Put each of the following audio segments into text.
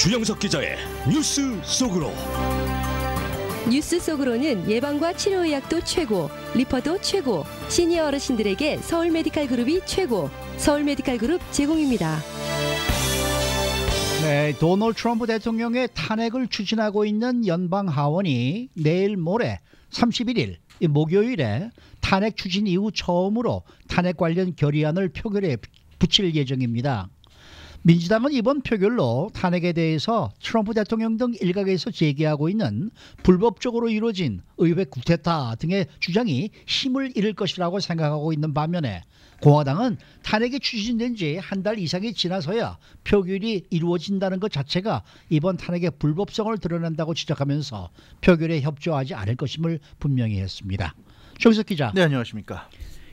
주영석 기자의 뉴스 속으로. 뉴스 속으로는 예방과 치료의학도 최고, 리퍼도 최고, 시니어 어르신들에게 서울 메디칼 그룹이 최고, 서울 메디칼 그룹 제공입니다. 네, 도널드 트럼프 대통령의 탄핵을 추진하고 있는 연방 하원이 내일 모레 31일 목요일에 탄핵 추진 이후 처음으로 탄핵 관련 결의안을 표결에 붙일 예정입니다. 민주당은 이번 표결로 탄핵에 대해서 트럼프 대통령 등 일각에서 제기하고 있는 불법적으로 이루어진 의회 쿠데타 등의 주장이 힘을 잃을 것이라고 생각하고 있는 반면에 공화당은 탄핵이 추진된 지 한 달 이상이 지나서야 표결이 이루어진다는 것 자체가 이번 탄핵의 불법성을 드러낸다고 지적하면서 표결에 협조하지 않을 것임을 분명히 했습니다. 조기석 기자. 네, 안녕하십니까.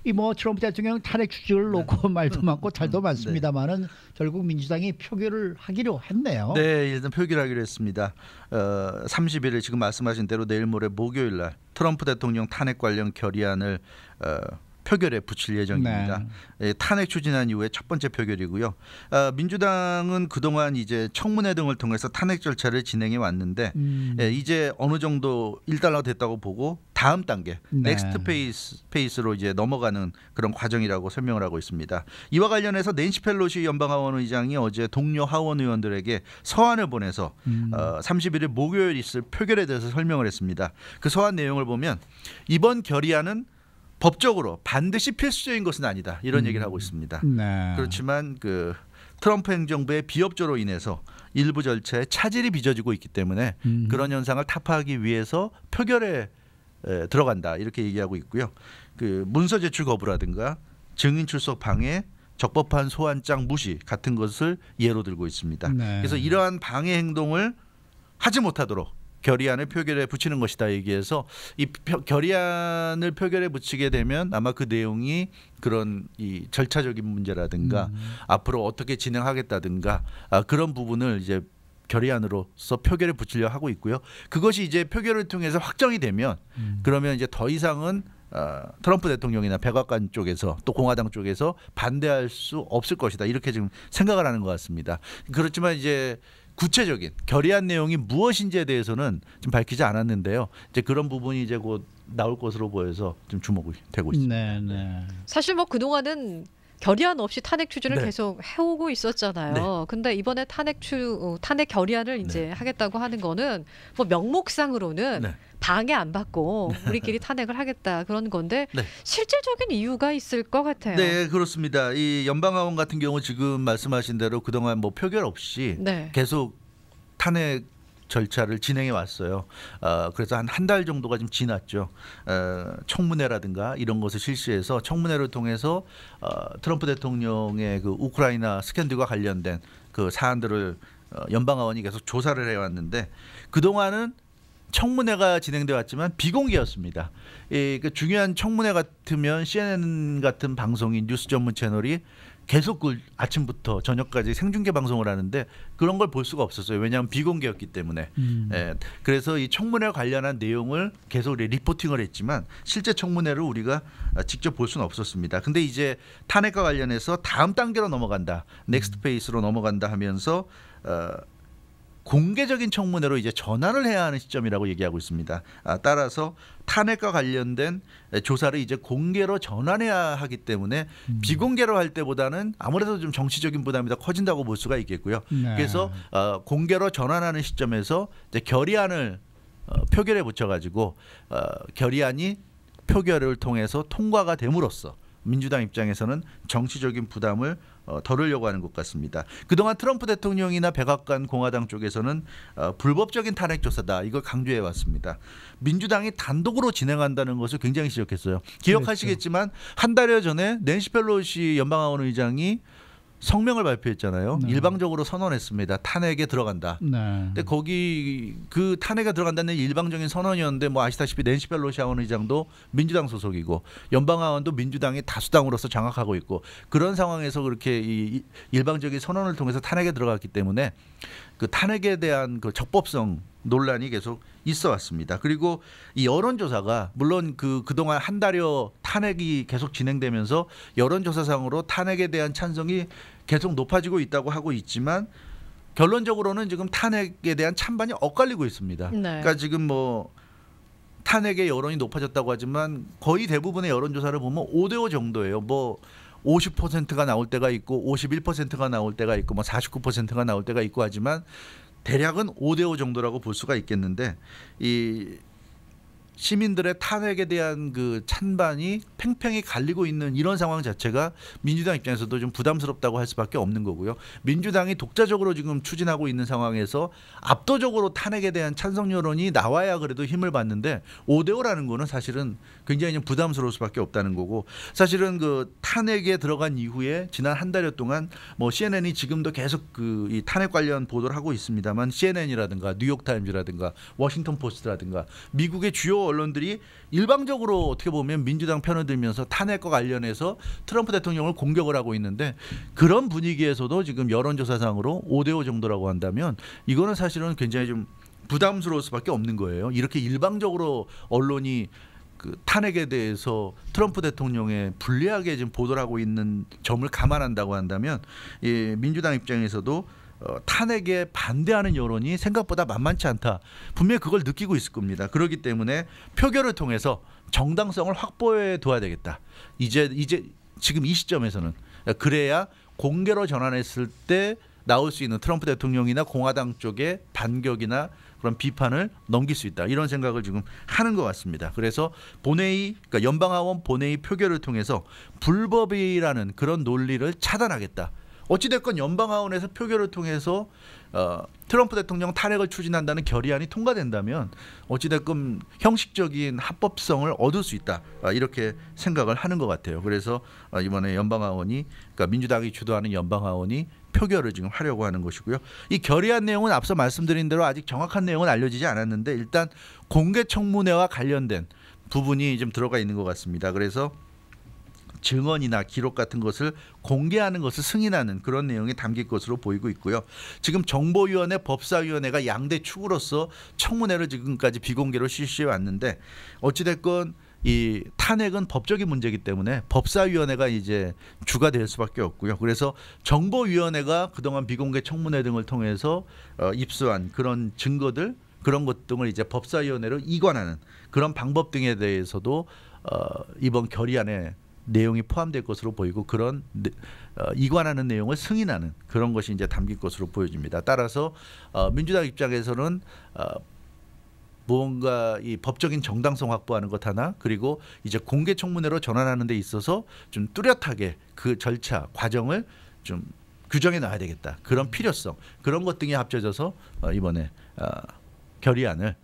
이 트럼프 대통령 탄핵 추진을 놓고 말도 많고 탈도 많습니다만은 결국 민주당이 표결을 하기로 했네요. 네, 일단 표결하기로 했습니다. 31일 지금 말씀하신 대로 내일 모레 목요일 날 트럼프 대통령 탄핵 관련 결의안을 표결에 붙일 예정입니다. 네. 탄핵 추진한 이후에 첫 번째 표결이고요. 민주당은 그동안 이제 청문회 등을 통해서 탄핵 절차를 진행해 왔는데 이제 어느 정도 일단락됐다고 보고 다음 단계 넥스트 페이스로 이제 넘어가는 그런 과정이라고 설명을 하고 있습니다. 이와 관련해서 낸시 펠로시 연방하원 의장이 어제 동료 하원 의원들에게 서한을 보내서 31일 목요일 있을 표결에 대해서 설명을 했습니다. 그 서한 내용을 보면 이번 결의안은 법적으로 반드시 필수적인 것은 아니다 이런 얘기를 하고 있습니다. 네. 그렇지만 그 트럼프 행정부의 비협조로 인해서 일부 절차에 차질이 빚어지고 있기 때문에 그런 현상을 타파하기 위해서 표결에 들어간다 이렇게 얘기하고 있고요. 그 문서 제출 거부라든가 증인 출석 방해, 적법한 소환장 무시 같은 것을 예로 들고 있습니다. 네. 그래서 이러한 방해 행동을 하지 못하도록 결의안을 표결에 붙이는 것이다 얘기해서 이 결의안을 표결에 붙이게 되면 아마 그 내용이 그런 이 절차적인 문제라든가 앞으로 어떻게 진행하겠다든가 그런 부분을 이제 결의안으로서 표결에 붙이려 하고 있고요. 그것이 이제 표결을 통해서 확정이 되면 그러면 이제 더 이상은 트럼프 대통령이나 백악관 쪽에서 또 공화당 쪽에서 반대할 수 없을 것이다 이렇게 지금 생각을 하는 것 같습니다. 그렇지만 이제 구체적인 결의안 내용이 무엇인지에 대해서는 좀 밝히지 않았는데요. 이제 그런 부분이 이제 곧 나올 것으로 보여서 좀 주목이 되고 있습니다. 네, 네. 사실 그동안은 결의안 없이 탄핵 추진을 계속 해오고 있었잖아요. 근데 이번에 탄핵 결의안을 이제 하겠다고 하는 거는 명목상으로는 방해 안 받고 우리끼리 탄핵을 하겠다 그런 건데 실질적인 이유가 있을 것 같아요. 네, 그렇습니다. 이 연방하원 같은 경우 지금 말씀하신 대로 그동안 표결 없이 계속 탄핵 절차를 진행해 왔어요. 그래서 한 달 정도가 좀 지났죠. 청문회라든가 이런 것을 실시해서 청문회를 통해서 트럼프 대통령의 그 우크라이나 스캔들과 관련된 그 사안들을 연방하원이 계속 조사를 해왔는데 그동안은 청문회가 진행돼 왔지만 비공개였습니다. 그 중요한 청문회 같으면 CNN 같은 방송인 뉴스 전문 채널이 계속 그 아침부터 저녁까지 생중계 방송을 하는데 그런 걸 볼 수가 없었어요. 왜냐하면 비공개였기 때문에. 그래서 이 청문회 관련한 내용을 계속 리포팅을 했지만 실제 청문회를 우리가 직접 볼 수는 없었습니다. 근데 이제 탄핵과 관련해서 다음 단계로 넘어간다. 넥스트 페이스로 넘어간다 하면서 공개적인 청문회로 이제 전환을 해야 하는 시점이라고 얘기하고 있습니다. 따라서 탄핵과 관련된 조사를 이제 공개로 전환해야 하기 때문에 비공개로 할 때보다는 아무래도 좀 정치적인 부담이 더 커진다고 볼 수가 있겠고요. 그래서 공개로 전환하는 시점에서 이제 결의안을 표결에 붙여가지고 결의안이 표결을 통해서 통과가 됨으로써 민주당 입장에서는 정치적인 부담을 덜으려고 하는 것 같습니다. 그동안 트럼프 대통령이나 백악관 공화당 쪽에서는 불법적인 탄핵 조사다 이걸 강조해 왔습니다. 민주당이 단독으로 진행한다는 것을 굉장히 지적했어요. 기억하시겠지만 한 달여 전에 낸시 펠로시 연방하원 의장이 성명을 발표했잖아요. 일방적으로 선언했습니다. 탄핵에 들어간다. 근데 거기 그 탄핵에 들어간다는 일방적인 선언이었는데 아시다시피 낸시 펠로시 하원 의장도 민주당 소속이고 연방하원도 민주당이 다수당으로서 장악하고 있고 그런 상황에서 그렇게 이 일방적인 선언을 통해서 탄핵에 들어갔기 때문에 그 탄핵에 대한 그 적법성 논란이 계속 있어 왔습니다. 그리고 이 여론조사가 물론 그동안 한 달여 탄핵이 계속 진행되면서 여론조사상으로 탄핵에 대한 찬성이 계속 높아지고 있다고 하고 있지만 결론적으로는 지금 탄핵에 대한 찬반이 엇갈리고 있습니다. 네. 그러니까 지금 뭐 탄핵의 여론이 높아졌다고 하지만 거의 대부분의 여론조사를 보면 5대5 정도예요. 뭐 50%가 나올 때가 있고 51%가 나올 때가 있고 뭐 49%가 나올 때가 있고 하지만 대략은 5대5 정도라고 볼 수가 있겠는데 이 시민들의 탄핵에 대한 그 찬반이 팽팽히 갈리고 있는 이런 상황 자체가 민주당 입장에서도 좀 부담스럽다고 할 수밖에 없는 거고요. 민주당이 독자적으로 지금 추진하고 있는 상황에서 압도적으로 탄핵에 대한 찬성 여론이 나와야 그래도 힘을 받는데 5대5라는 거는 사실은 굉장히 좀 부담스러울 수밖에 없다는 거고 사실은 그 탄핵에 들어간 이후에 지난 한 달여 동안 뭐 CNN이 지금도 계속 그 이 탄핵 관련 보도를 하고 있습니다만 CNN이라든가 뉴욕타임즈라든가 워싱턴 포스트라든가 미국의 주요 언론들이 일방적으로 어떻게 보면 민주당 편을 들면서 탄핵과 관련해서 트럼프 대통령을 공격을 하고 있는데 그런 분위기에서도 지금 여론조사상으로 5대5 정도라고 한다면 이거는 사실은 굉장히 좀 부담스러울 수밖에 없는 거예요. 이렇게 일방적으로 언론이 그 탄핵에 대해서 트럼프 대통령에 불리하게 지금 보도를 하고 있는 점을 감안한다고 한다면 이 민주당 입장에서도 탄핵에 반대하는 여론이 생각보다 만만치 않다. 분명히 그걸 느끼고 있을 겁니다. 그렇기 때문에 표결을 통해서 정당성을 확보해 둬야 되겠다. 이제 지금 이 시점에서는 그래야 공개로 전환했을 때 나올 수 있는 트럼프 대통령이나 공화당 쪽의 반격이나 그런 비판을 넘길 수 있다. 이런 생각을 지금 하는 것 같습니다. 그래서 본회의, 그러니까 연방하원 본회의 표결을 통해서 불법이라는 그런 논리를 차단하겠다. 어찌됐건 연방하원에서 표결을 통해서 트럼프 대통령 탄핵을 추진한다는 결의안이 통과된다면 어찌됐건 형식적인 합법성을 얻을 수 있다. 이렇게 생각을 하는 것 같아요. 그래서 이번에 연방하원이 그러니까 민주당이 주도하는 연방하원이 표결을 지금 하려고 하는 것이고요. 이 결의안 내용은 앞서 말씀드린 대로 아직 정확한 내용은 알려지지 않았는데 일단 공개청문회와 관련된 부분이 좀 들어가 있는 것 같습니다. 그래서 증언이나 기록 같은 것을 공개하는 것을 승인하는 그런 내용이 담길 것으로 보이고 있고요. 지금 정보위원회, 법사위원회가 양대 축으로서 청문회를 지금까지 비공개로 실시해 왔는데 어찌됐건 이 탄핵은 법적인 문제이기 때문에 법사위원회가 이제 주가 될 수밖에 없고요. 그래서 정보위원회가 그동안 비공개 청문회 등을 통해서 입수한 그런 증거들 그런 것 등을 이제 법사위원회로 이관하는 그런 방법 등에 대해서도 이번 결의안에 내용이 포함될 것으로 보이고 그런 이관하는 내용을 승인하는 그런 것이 이제 담길 것으로 보여집니다. 따라서 민주당 입장에서는 무언가 이 법적인 정당성 확보하는 것 하나 그리고 이제 공개 청문회로 전환하는 데 있어서 좀 뚜렷하게 그 절차 과정을 좀 규정해 놔야 되겠다. 그런 필요성 그런 것 등이 합쳐져서 이번에 결의안을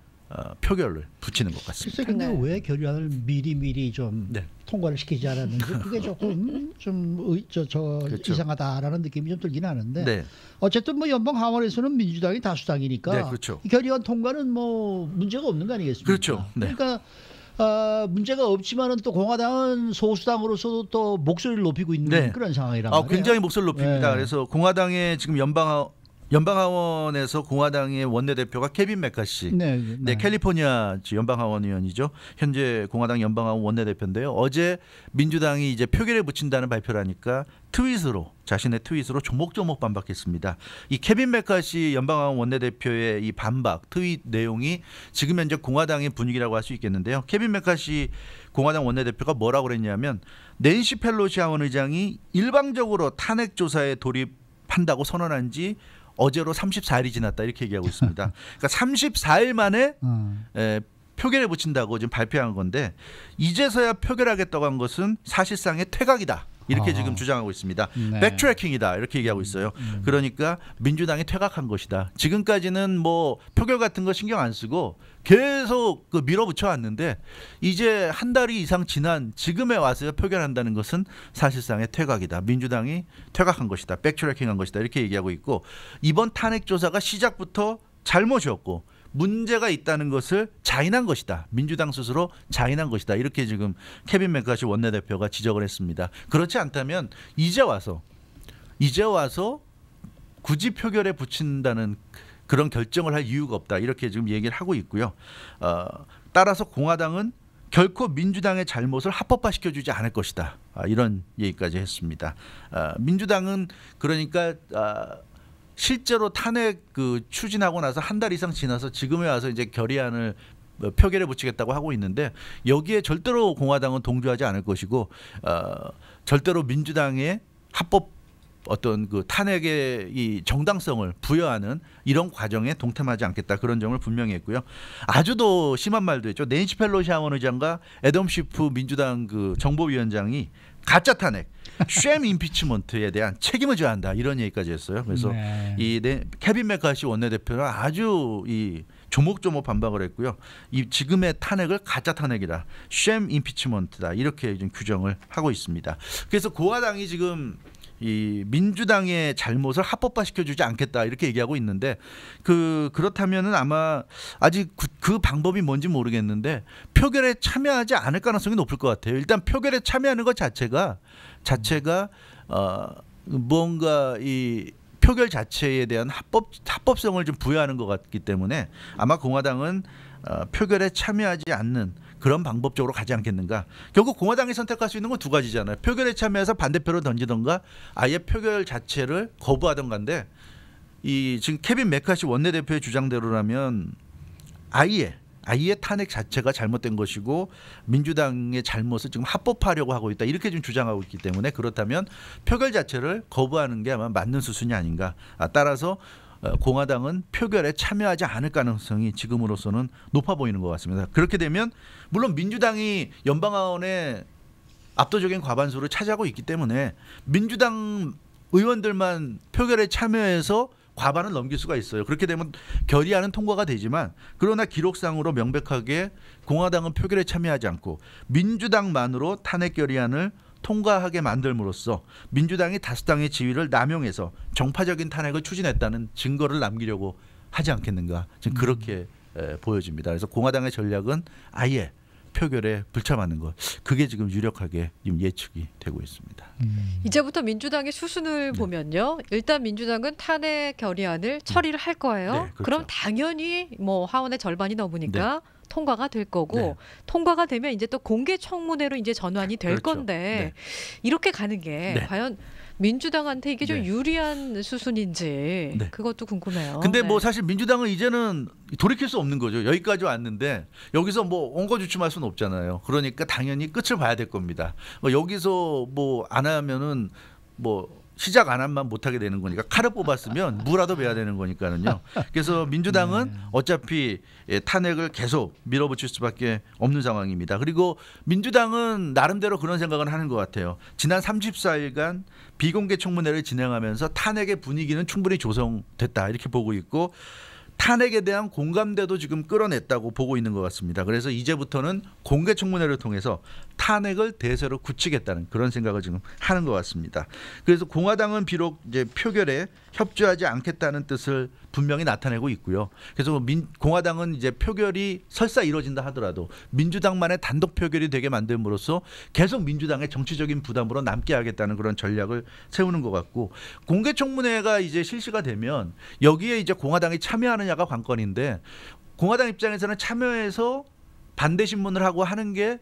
표결을 붙이는 것 같습니다. 근데 왜 결의안을 미리 좀 통과를 시키지 않았는지 그게 조금 그렇죠. 이상하다라는 느낌이 좀 들긴 하는데 어쨌든 뭐 연방 하원에서는 민주당이 다수당이니까 그렇죠. 이 결의안 통과는 뭐 문제가 없는 거 아니겠습니까? 그렇죠. 그러니까 문제가 없지만은 또 공화당은 소수당으로서도 또 목소리를 높이고 있는 그런 상황이란 말이에요. 굉장히 목소리를 높입니다. 그래서 공화당의 지금 연방하원에서 공화당의 원내대표가 케빈 메카시, 캘리포니아 연방하원 의원이죠. 현재 공화당 연방하원 원내대표인데요. 어제 민주당이 이제 표결에 붙인다는 발표를 하니까 자신의 트윗으로 조목조목 반박했습니다. 이 케빈 메카시 연방하원 원내대표의 이 반박 트윗 내용이 지금 현재 공화당의 분위기라고 할 수 있겠는데요. 케빈 메카시 공화당 원내대표가 뭐라고 그랬냐면 낸시 펠로시 하원 의장이 일방적으로 탄핵 조사에 돌입한다고 선언한 지 어제로 34일이 지났다 이렇게 얘기하고 있습니다. 그러니까 34일 만에 표결에 붙인다고 지금 발표한 건데 이제서야 표결하겠다고 한 것은 사실상의 퇴각이다. 이렇게 지금 주장하고 있습니다. 백트래킹이다 이렇게 얘기하고 있어요. 그러니까 민주당이 퇴각한 것이다. 지금까지는 뭐 표결 같은 거 신경 안 쓰고 계속 밀어붙여 왔는데 이제 한 달이 이상 지난 지금에 와서 표결한다는 것은 사실상의 퇴각이다. 민주당이 퇴각한 것이다. 백트래킹한 것이다. 이렇게 얘기하고 있고 이번 탄핵 조사가 시작부터 잘못이었고 문제가 있다는 것을 자인한 것이다. 민주당 스스로 자인한 것이다. 이렇게 지금 케빈 메카시 원내대표가 지적을 했습니다. 그렇지 않다면 이제 와서 굳이 표결에 붙인다는 그런 결정을 할 이유가 없다. 이렇게 지금 얘기를 하고 있고요. 따라서 공화당은 결코 민주당의 잘못을 합법화시켜주지 않을 것이다. 이런 얘기까지 했습니다. 민주당은 그러니까 실제로 탄핵 추진하고 나서 한 달 이상 지나서 지금에 와서 이제 결의안을 표결에 붙이겠다고 하고 있는데 여기에 절대로 공화당은 동조하지 않을 것이고 절대로 민주당의 합법 어떤 탄핵의 이 정당성을 부여하는 이런 과정에 동참하지 않겠다 그런 점을 분명히 했고요. 아주 더 심한 말도 했죠. 낸시 펠로시 하원 의장과 애덤 쉬프 민주당 정보위원장이 가짜 탄핵, 쉐임 임피치먼트에 대한 책임을 져야 한다 이런 얘기까지 했어요. 그래서 이 케빈 메카시 원내대표는 아주 이 조목조목 반박을 했고요. 이 지금의 탄핵을 가짜 탄핵이다, 쉐임 임피치먼트다 이렇게 좀 규정을 하고 있습니다. 그래서 공화당이 지금 이 민주당의 잘못을 합법화시켜주지 않겠다 이렇게 얘기하고 있는데 그렇다면은 아마 아직 그 방법이 뭔지 모르겠는데 표결에 참여하지 않을 가능성이 높을 것 같아요. 일단 표결에 참여하는 것 자체가 뭔가 이 표결 자체에 대한 합법성을 좀 부여하는 것 같기 때문에 아마 공화당은 표결에 참여하지 않는 그런 방법적으로 가지 않겠는가. 결국 공화당이 선택할 수 있는 건 두 가지잖아요. 표결에 참여해서 반대표를 던지던가 아예 표결 자체를 거부하던가인데 이 지금 케빈 메카시 원내대표의 주장대로라면 아예 탄핵 자체가 잘못된 것이고 민주당의 잘못을 지금 합법화하려고 하고 있다 이렇게 좀 주장하고 있기 때문에 그렇다면 표결 자체를 거부하는 게 아마 맞는 수순이 아닌가. 따라서 공화당은 표결에 참여하지 않을 가능성이 지금으로서는 높아 보이는 것 같습니다. 그렇게 되면 물론 민주당이 연방하원에 압도적인 과반수를 차지하고 있기 때문에 민주당 의원들만 표결에 참여해서 과반을 넘길 수가 있어요. 그렇게 되면 결의안은 통과가 되지만 그러나 기록상으로 명백하게 공화당은 표결에 참여하지 않고 민주당만으로 탄핵 결의안을 통과하게 만들므로써 민주당이 다수당의 지위를 남용해서 정파적인 탄핵을 추진했다는 증거를 남기려고 하지 않겠는가. 지금 그렇게 보여집니다. 그래서 공화당의 전략은 아예 표결에 불참하는 것. 그게 지금 유력하게 지금 예측이 되고 있습니다. 이제부터 민주당의 수순을 보면요. 일단 민주당은 탄핵 결의안을 처리를 할 거예요. 네, 그렇죠. 그럼 당연히 뭐 하원의 절반이 넘으니까 통과가 될 거고 통과가 되면 이제 또 공개 청문회로 이제 전환이 될 건데 이렇게 가는 게 과연 민주당한테 이게 좀 유리한 수순인지 그것도 궁금해요. 근데 뭐 사실 민주당은 이제는 돌이킬 수 없는 거죠. 여기까지 왔는데 여기서 뭐 원고주춤할 수는 없잖아요. 그러니까 당연히 끝을 봐야 될 겁니다. 여기서 뭐 안 하면은 뭐 시작 안 하면 못하게 되는 거니까 칼을 뽑았으면 무라도 베야 되는 거니까는요. 그래서 민주당은 어차피 탄핵을 계속 밀어붙일 수밖에 없는 상황입니다. 그리고 민주당은 나름대로 그런 생각을 하는 것 같아요. 지난 34일간 비공개 청문회를 진행하면서 탄핵의 분위기는 충분히 조성됐다 이렇게 보고 있고 탄핵에 대한 공감대도 지금 끌어냈다고 보고 있는 것 같습니다. 그래서 이제부터는 공개 청문회를 통해서 탄핵을 대세로 굳히겠다는 그런 생각을 지금 하는 것 같습니다. 그래서 공화당은 비록 이제 표결에 협조하지 않겠다는 뜻을 분명히 나타내고 있고요. 그래서 공화당은 이제 표결이 설사 이루어진다 하더라도 민주당만의 단독 표결이 되게 만듦으로써 계속 민주당의 정치적인 부담으로 남게 하겠다는 그런 전략을 세우는 것 같고 공개 청문회가 이제 실시가 되면 여기에 이제 공화당이 참여하느냐가 관건인데 공화당 입장에서는 참여해서 반대 신문을 하고 하는 게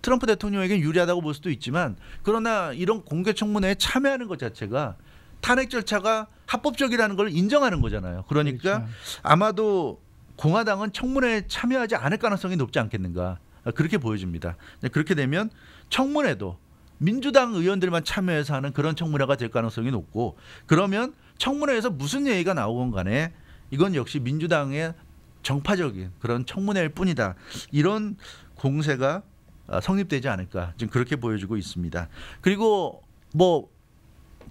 트럼프 대통령에게 유리하다고 볼 수도 있지만 그러나 이런 공개 청문회에 참여하는 것 자체가 탄핵 절차가 합법적이라는 걸 인정하는 거잖아요. 그러니까 아마도 공화당은 청문회에 참여하지 않을 가능성이 높지 않겠는가 그렇게 보여집니다. 그렇게 되면 청문회도 민주당 의원들만 참여해서 하는 그런 청문회가 될 가능성이 높고 그러면 청문회에서 무슨 얘기가 나오건 간에 이건 역시 민주당의 정파적인 그런 청문회일 뿐이다. 이런 공세가 성립되지 않을까 지금 그렇게 보여지고 있습니다. 그리고 뭐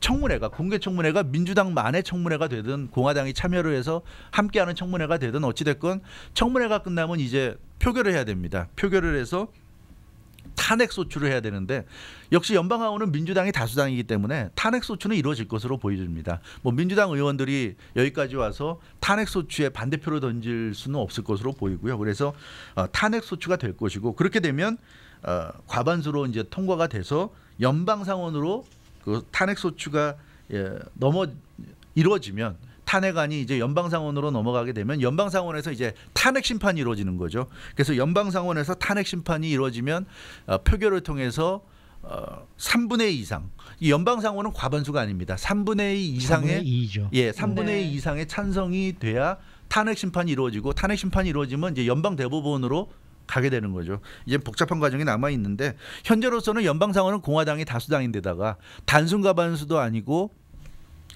청문회가 공개 청문회가 민주당만의 청문회가 되든 공화당이 참여를 해서 함께하는 청문회가 되든 어찌됐건 청문회가 끝나면 이제 표결을 해야 됩니다. 표결을 해서 탄핵 소추를 해야 되는데 역시 연방하원은 민주당이 다수당이기 때문에 탄핵 소추는 이루어질 것으로 보여집니다. 뭐 민주당 의원들이 여기까지 와서 탄핵 소추에 반대표를 던질 수는 없을 것으로 보이고요. 그래서 탄핵 소추가 될 것이고 그렇게 되면 과반수로 이제 통과가 돼서 연방상원으로 그 탄핵 소추가 이루어지면 탄핵안이 이제 연방상원으로 넘어가게 되면 연방상원에서 이제 탄핵 심판이 이루어지는 거죠. 그래서 연방상원에서 탄핵 심판이 이루어지면 표결을 통해서 3분의 2 이상. 이 연방상원은 과반수가 아닙니다. 3분의 2 이상의 2죠. 예, 3분의 네. 2 이상의 찬성이 돼야 탄핵 심판이 이루어지고 탄핵 심판이 이루어지면 이제 연방 대법원으로 가게 되는 거죠. 이제 복잡한 과정이 남아 있는데 현재로서는 연방상원은 공화당이 다수당인데다가 단순 과반수도 아니고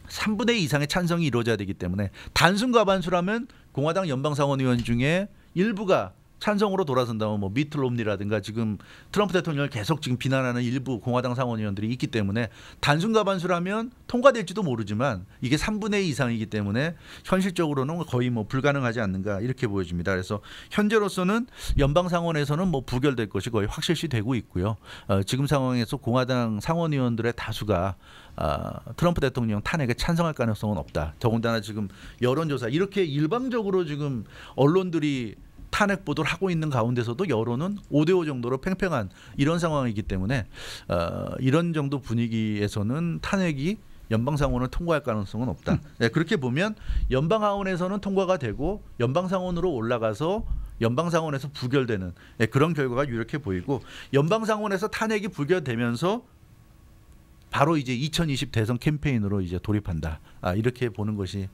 3분의 2 이상의 찬성이 이루어져야 되기 때문에 단순 과반수라면 공화당 연방상원 의원 중에 일부가 찬성으로 돌아선다면 뭐 미트 롬니라든가 지금 트럼프 대통령을 계속 지금 비난하는 일부 공화당 상원 의원들이 있기 때문에 단순 과반수라면 통과될지도 모르지만 이게 3분의 2 이상이기 때문에 현실적으로는 거의 뭐 불가능하지 않는가 이렇게 보여집니다. 그래서 현재로서는 연방 상원에서는 뭐 부결될 것이 거의 확실시되고 있고요. 지금 상황에서 공화당 상원 의원들의 다수가 트럼프 대통령 탄핵에 찬성할 가능성은 없다. 더군다나 지금 여론조사 이렇게 일방적으로 지금 언론들이 탄핵 보도를 하고 있는 가운데서도 여론은 5대5 정도로 팽팽한 이런 상황이기 때문에 이런 정도 분위기에서는 탄핵이 연방상원을 통과할 가능성은 없다. 네, 그렇게 보면 연방하원에서는 통과가 되고 연방상원으로 올라가서 연방상원에서 부결되는 그런 결과가 유력해 보이고 연방상원에서 탄핵이 부결되면서 바로 이제 2020 대선 캠페인으로 이제 돌입한다. 이렇게 보는 것이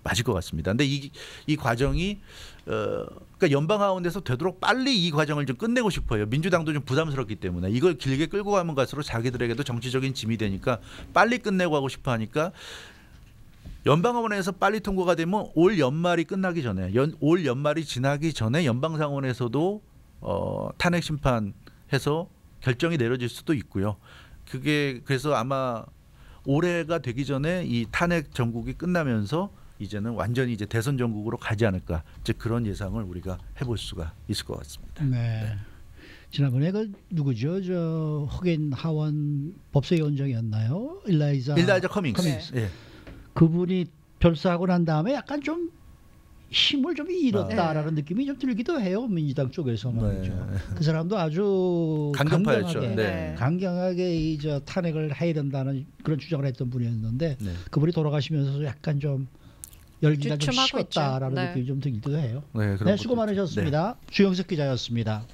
맞을 것 같습니다. 근데 이 과정이 그러니까 연방하원에서 되도록 빨리 이 과정을 좀 끝내고 싶어요. 민주당도 좀 부담스럽기 때문에 이걸 길게 끌고 가면 갈수록 자기들에게도 정치적인 짐이 되니까 빨리 끝내고 하고 싶어 하니까 연방하원에서 빨리 통과가 되면 올 연말이 끝나기 전에 올 연말이 지나기 전에 연방상원에서도 탄핵 심판해서 결정이 내려질 수도 있고요. 그게 그래서 아마 올해가 되기 전에 이 탄핵 전국이 끝나면서 이제는 완전히 이제 대선 전국으로 가지 않을까 이제 그런 예상을 우리가 해볼 수가 있을 것 같습니다. 네. 지난번에 그 누구죠? 저 흑인 하원 법사위원장이었나요? 일라이자 커밍스. 네. 예. 그분이 별사하고 난 다음에 약간 좀 힘을 좀 잃었다라는 느낌이 좀 들기도 해요. 민주당 쪽에서 말이죠. 네. 그 사람도 아주 강경파였죠. 네. 강경하게 이 저 탄핵을 해야 된다는 그런 주장을 했던 분이었는데 네. 그분이 돌아가시면서 약간 좀 열기가 좀 주춤하고 식었다라는 있죠. 네. 느낌이 좀 들기도 해요. 네, 그런 네, 수고 것도 있죠. 많으셨습니다. 주영석 기자였습니다.